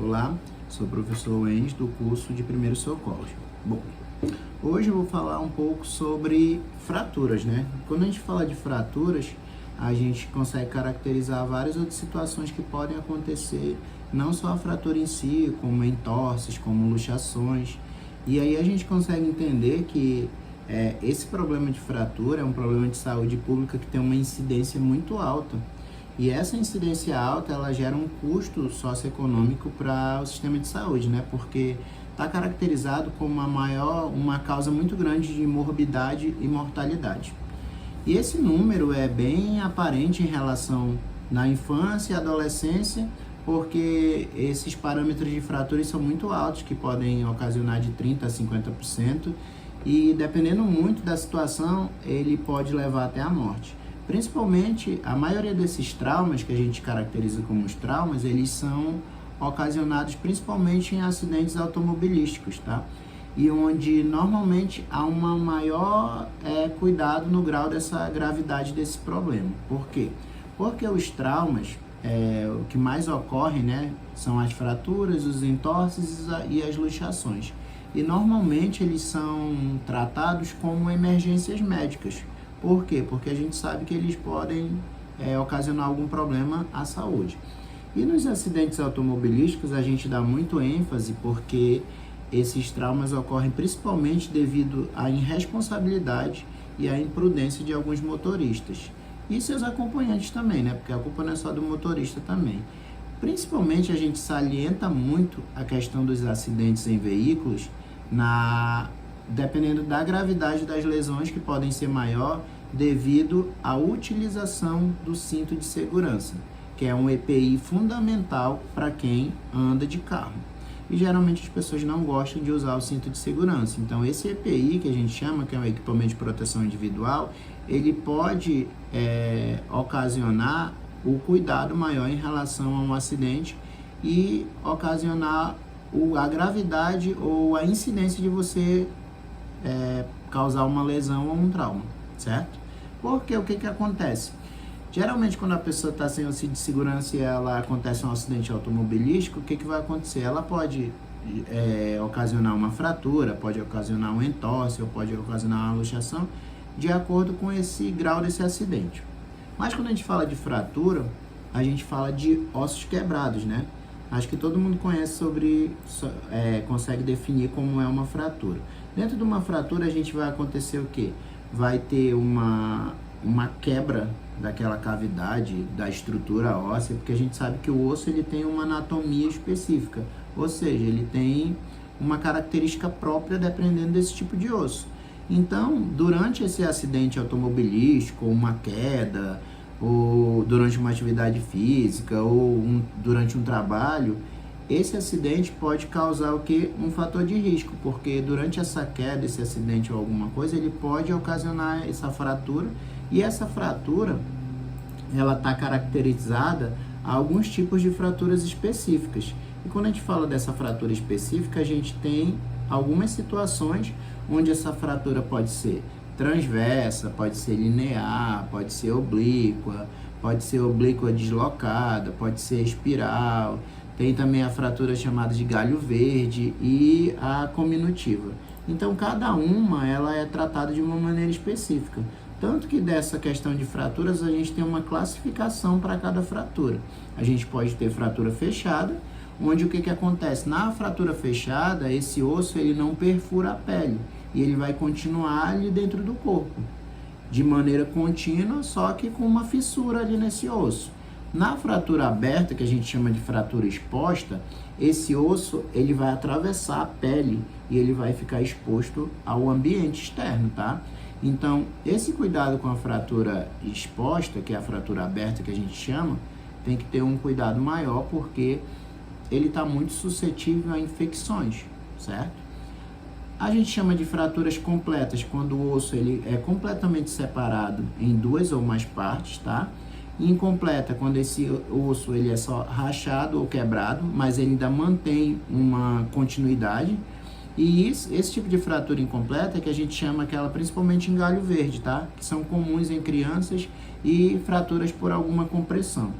Olá, sou o professor Enes do curso de Primeiros Socorros. Bom, hoje eu vou falar um pouco sobre fraturas, né? Quando a gente fala de fraturas, a gente consegue caracterizar várias outras situações que podem acontecer, não só a fratura em si, como entorses, como luxações. E aí a gente consegue entender que esse problema de fratura é um problema de saúde pública que tem uma incidência muito alta. E essa incidência alta, ela gera um custo socioeconômico para o sistema de saúde, né? Porque está caracterizado como uma causa muito grande de morbidade e mortalidade. E esse número é bem aparente em relação na infância e adolescência, porque esses parâmetros de fraturas são muito altos, que podem ocasionar de 30% a 50%, e dependendo muito da situação, ele pode levar até a morte. Principalmente, a maioria desses traumas, que a gente caracteriza como os traumas, eles são ocasionados principalmente em acidentes automobilísticos, tá? E onde normalmente há um maior cuidado no grau dessa gravidade desse problema. Por quê? Porque os traumas, o que mais ocorre, né, são as fraturas, os entorses e as luxações. E normalmente eles são tratados como emergências médicas. Por quê? Porque a gente sabe que eles podem ocasionar algum problema à saúde. E nos acidentes automobilísticos a gente dá muito ênfase porque esses traumas ocorrem principalmente devido à irresponsabilidade e à imprudência de alguns motoristas. E seus acompanhantes também, né? Porque a culpa não é só do motorista também. Principalmente a gente salienta muito a questão dos acidentes em veículos dependendo da gravidade das lesões, que podem ser maior devido à utilização do cinto de segurança, que é um EPI fundamental para quem anda de carro. E geralmente as pessoas não gostam de usar o cinto de segurança. Então esse EPI, que a gente chama, que é um equipamento de proteção individual, ele pode ocasionar o cuidado maior em relação a um acidente e ocasionar a gravidade ou a incidência de você causar uma lesão ou um trauma, certo? Porque o que acontece? Geralmente quando a pessoa está sem o cinto de segurança e acontece um acidente automobilístico, o que vai acontecer? Ela pode ocasionar uma fratura, pode ocasionar um entorse ou pode ocasionar uma luxação, de acordo com esse grau desse acidente. Mas quando a gente fala de fratura, a gente fala de ossos quebrados, né? Acho que todo mundo conhece consegue definir como é uma fratura. Dentro de uma fratura a gente vai acontecer o quê? Vai ter uma quebra daquela cavidade, da estrutura óssea, porque a gente sabe que o osso ele tem uma anatomia específica, ou seja, ele tem uma característica própria dependendo desse tipo de osso. Então, durante esse acidente automobilístico, ou uma queda, ou durante uma atividade física, ou durante um trabalho, esse acidente pode causar o quê? Um fator de risco, porque durante essa queda, esse acidente ou alguma coisa, ele pode ocasionar essa fratura, e essa fratura, ela está caracterizada a alguns tipos de fraturas específicas. E quando a gente fala dessa fratura específica, a gente tem algumas situações onde essa fratura pode ser transversa, pode ser linear, pode ser oblíqua deslocada, pode ser espiral. Tem também a fratura chamada de galho verde e a cominutiva. Então, cada uma ela é tratada de uma maneira específica. Tanto que dessa questão de fraturas, a gente tem uma classificação para cada fratura. A gente pode ter fratura fechada, onde o que acontece? Na fratura fechada, esse osso ele não perfura a pele e ele vai continuar ali dentro do corpo, de maneira contínua, só que com uma fissura ali nesse osso. Na fratura aberta, que a gente chama de fratura exposta, esse osso ele vai atravessar a pele e ele vai ficar exposto ao ambiente externo, tá? Então, esse cuidado com a fratura exposta, que é a fratura aberta que a gente chama, tem que ter um cuidado maior porque ele está muito suscetível a infecções, certo? A gente chama de fraturas completas quando o osso ele é completamente separado em duas ou mais partes, tá? Incompleta quando esse osso ele é só rachado ou quebrado, mas ele ainda mantém uma continuidade. E esse tipo de fratura incompleta é que a gente chama aquela principalmente em galho verde, tá? Que são comuns em crianças e fraturas por alguma compressão.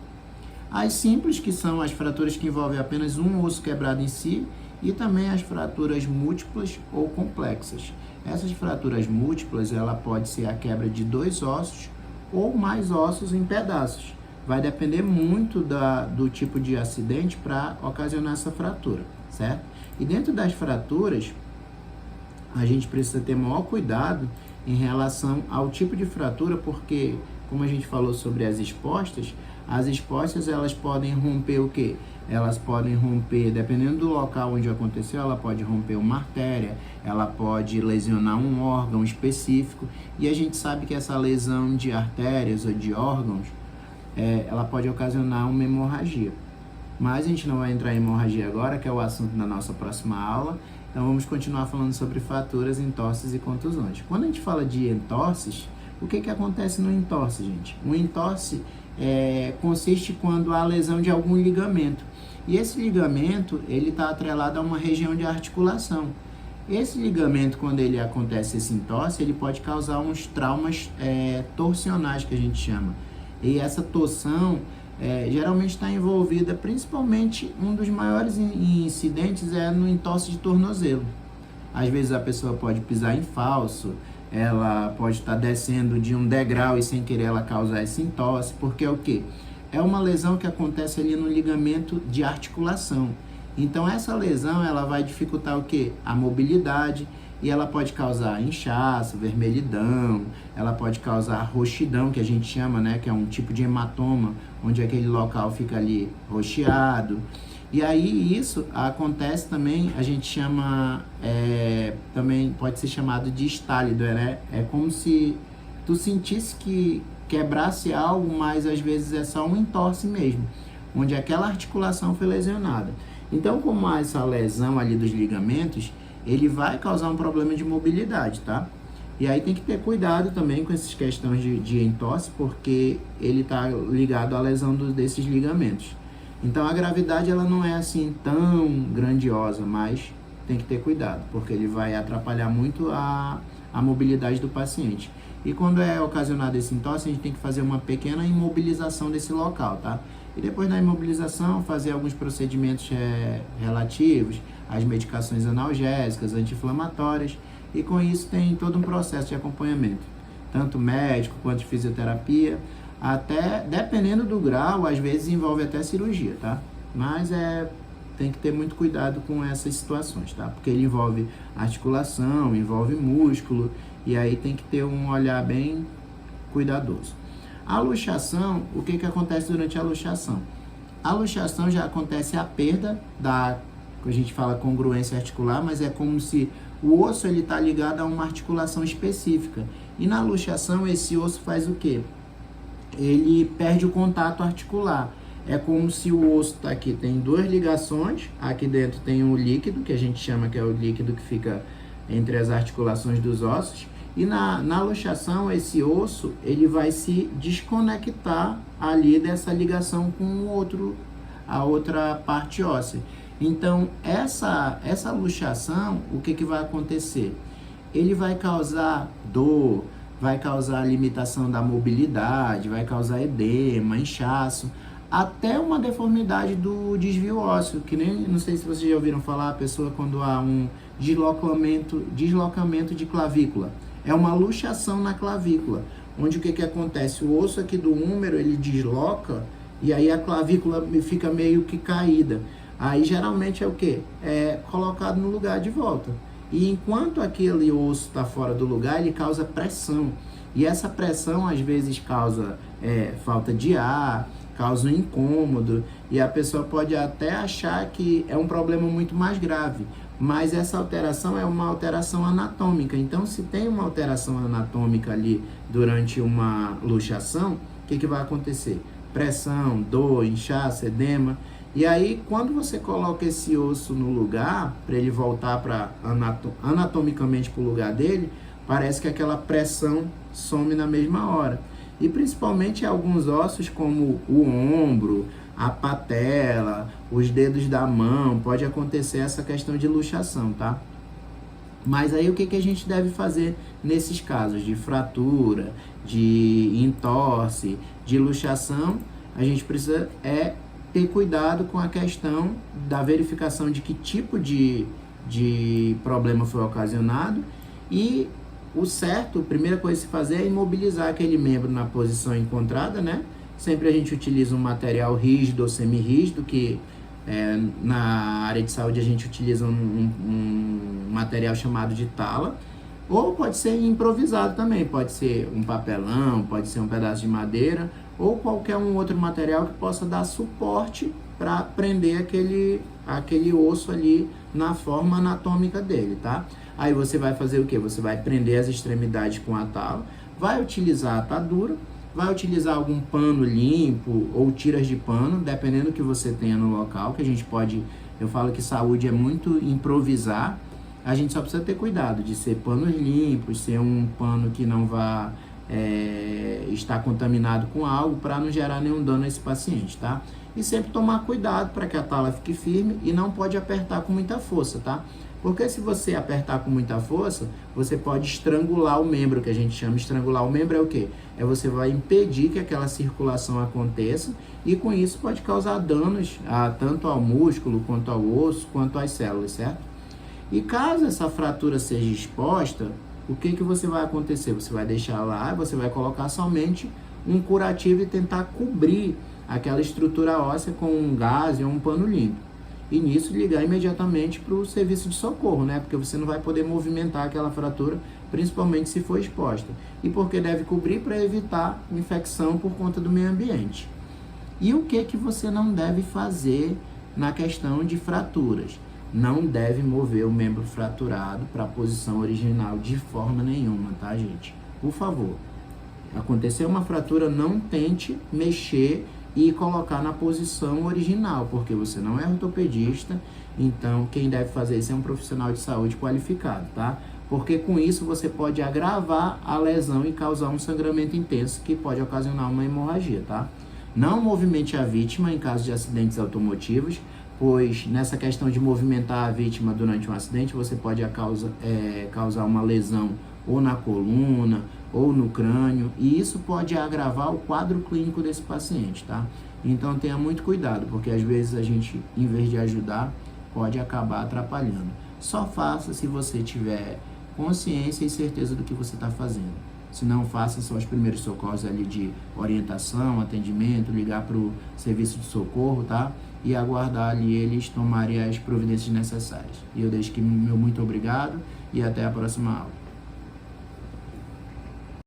As simples, que são as fraturas que envolvem apenas um osso quebrado em si, e também as fraturas múltiplas ou complexas. Essas fraturas múltiplas, ela pode ser a quebra de 2 ossos ou mais ossos em pedaços. Vai depender muito do tipo de acidente para ocasionar essa fratura, certo? E dentro das fraturas, a gente precisa ter maior cuidado em relação ao tipo de fratura, porque, como a gente falou sobre as expostas elas podem romper o quê? Elas podem romper, dependendo do local onde aconteceu, ela pode romper uma artéria, ela pode lesionar um órgão específico, e a gente sabe que essa lesão de artérias ou de órgãos, ela pode ocasionar uma hemorragia. Mas a gente não vai entrar em hemorragia agora, que é o assunto da nossa próxima aula, então vamos continuar falando sobre fraturas, entorses e contusões. Quando a gente fala de entorses, o que acontece no entorse, gente? Um entorse consiste quando há lesão de algum ligamento. E esse ligamento, ele está atrelado a uma região de articulação. Esse ligamento, quando ele acontece esse entorse, ele pode causar uns traumas torsionais, que a gente chama. E essa torção geralmente está envolvida, principalmente, um dos maiores incidentes é no entorse de tornozelo. Às vezes a pessoa pode pisar em falso, ela pode estar descendo de um degrau e sem querer ela causar esse entorse, porque é o quê? É uma lesão que acontece ali no ligamento de articulação. Então essa lesão, ela vai dificultar o quê? A mobilidade, e ela pode causar inchaço, vermelhidão, ela pode causar roxidão, que a gente chama, né? Que é um tipo de hematoma, onde aquele local fica ali roxeado. E aí isso acontece também, a gente chama, também pode ser chamado de estálido, né? É como se tu sentisse que quebrasse algo, mas às vezes é só um entorse mesmo, onde aquela articulação foi lesionada. Então, como há essa lesão ali dos ligamentos, ele vai causar um problema de mobilidade, tá? E aí tem que ter cuidado também com essas questões de entorse, porque ele está ligado à lesão desses ligamentos. Então a gravidade, ela não é assim tão grandiosa, mas tem que ter cuidado, porque ele vai atrapalhar muito a mobilidade do paciente. E quando é ocasionado esse entorse, a gente tem que fazer uma pequena imobilização desse local, tá? E depois da imobilização, fazer alguns procedimentos relativos às medicações analgésicas, anti-inflamatórias, e com isso tem todo um processo de acompanhamento, tanto médico quanto de fisioterapia, até, dependendo do grau, às vezes envolve até cirurgia, tá? Mas tem que ter muito cuidado com essas situações, tá? Porque ele envolve articulação, envolve músculo, e aí tem que ter um olhar bem cuidadoso. A luxação, o que acontece durante a luxação? A luxação já acontece a perda que a gente fala congruência articular, mas é como se o osso ele está ligado a uma articulação específica. E na luxação, esse osso faz o quê? Ele perde o contato articular. É como se o osso está aqui, tem 2 ligações, aqui dentro tem um líquido, que a gente chama que é o líquido que fica entre as articulações dos ossos, e na luxação, esse osso, ele vai se desconectar ali dessa ligação com a outra parte óssea. Então, essa luxação, o que vai acontecer? Ele vai causar dor, vai causar limitação da mobilidade, vai causar edema, inchaço, até uma deformidade do desvio ósseo, que nem, não sei se vocês já ouviram falar, a pessoa quando há um deslocamento de clavícula. É uma luxação na clavícula, onde o que acontece? O osso aqui do húmero, ele desloca, e aí a clavícula fica meio que caída. Aí geralmente é o quê? É colocado no lugar de volta. E enquanto aquele osso está fora do lugar, ele causa pressão. E essa pressão às vezes causa falta de ar, causa um incômodo. E a pessoa pode até achar que é um problema muito mais grave. Mas essa alteração é uma alteração anatômica. Então, se tem uma alteração anatômica ali durante uma luxação, o que vai acontecer? Pressão, dor, inchaço, edema. E aí, quando você coloca esse osso no lugar, para ele voltar anatomicamente para o lugar dele, parece que aquela pressão some na mesma hora. E principalmente alguns ossos, como o ombro, a patela, os dedos da mão, pode acontecer essa questão de luxação, tá? Mas aí o que a gente deve fazer nesses casos de fratura, de entorse, de luxação? a gente precisa ter cuidado com a questão da verificação de que tipo de problema foi ocasionado, e o certo, a primeira coisa a se fazer é imobilizar aquele membro na posição encontrada, né? Sempre a gente utiliza um material rígido ou semi-rígido, que na área de saúde a gente utiliza um material chamado de tala, ou pode ser improvisado também, pode ser um papelão, pode ser um pedaço de madeira, ou qualquer um outro material que possa dar suporte para prender aquele osso ali na forma anatômica dele, tá? Aí você vai fazer o que? Você vai prender as extremidades com a tala, vai utilizar a atadura, vai utilizar algum pano limpo ou tiras de pano, dependendo do que você tenha no local, que a gente pode, eu falo que saúde é muito improvisar, a gente só precisa ter cuidado de ser panos limpos, ser um pano que não vá estar contaminado com algo, para não gerar nenhum dano a esse paciente, tá? E sempre tomar cuidado para que a tala fique firme e não pode apertar com muita força, tá? Porque se você apertar com muita força, você pode estrangular o membro, que a gente chama de estrangular o membro é o quê? Você vai impedir que aquela circulação aconteça, e com isso pode causar danos tanto ao músculo, quanto ao osso, quanto às células, certo? E caso essa fratura seja exposta, o que você vai acontecer? Você vai deixar lá, você vai colocar somente um curativo e tentar cobrir aquela estrutura óssea com um gás e um pano limpo. E nisso ligar imediatamente para o serviço de socorro, né? Porque você não vai poder movimentar aquela fratura, principalmente se for exposta. E porque deve cobrir para evitar infecção por conta do meio ambiente. E o que você não deve fazer na questão de fraturas? Não deve mover o membro fraturado para a posição original de forma nenhuma, tá, gente? Por favor, aconteceu uma fratura, não tente mexer e colocar na posição original, porque você não é ortopedista, então quem deve fazer isso é um profissional de saúde qualificado, tá? Porque com isso você pode agravar a lesão e causar um sangramento intenso que pode ocasionar uma hemorragia, tá? Não movimente a vítima em caso de acidentes automotivos, pois nessa questão de movimentar a vítima durante um acidente, você pode causar uma lesão ou na coluna, ou no crânio, e isso pode agravar o quadro clínico desse paciente, tá? Então tenha muito cuidado, porque às vezes a gente, em vez de ajudar, pode acabar atrapalhando. Só faça se você tiver consciência e certeza do que você está fazendo. Se não, faça só os primeiros socorros ali de orientação, atendimento, ligar para o serviço de socorro, tá? E aguardar ali eles tomarem as providências necessárias. E eu deixo aqui meu muito obrigado e até a próxima aula.